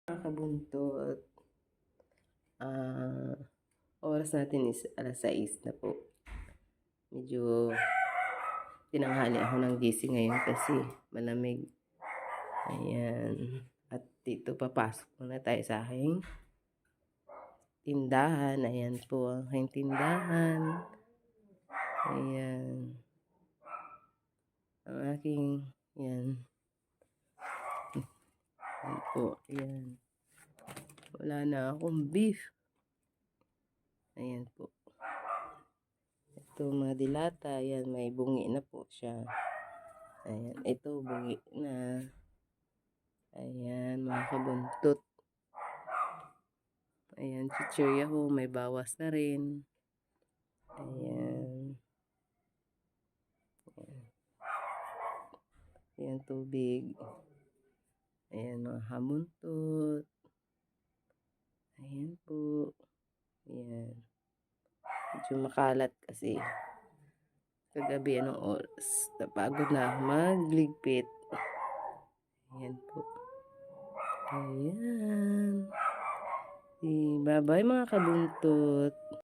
Mga kabuntot, ah, oras natin is 6:00 na po. Medyo tinanghali ako ng gising ngayon kasi malamig. Ayan. At dito papasok muna tayo sa aking tindahan. Ayan po ang aking tindahan. Ayan. Ang aking, ayan. Ayan po, ayan. Wala na akong beef. Ayan po. Ito mga dilata, ayan, may bungi na po siya. Ayan, ito bungi na. Ayan, mga kabuntot. Ayan, chichirya ho, may bawas na rin. Ayan. Ayan, tubig. Ayan, mga kabuntot. Ayan po. Ayan. Medyo makalat kasi. Kagabi, anong oras? Napagod na ako magligpit. Ayan po. Ayan. Bye-bye mga kabuntot.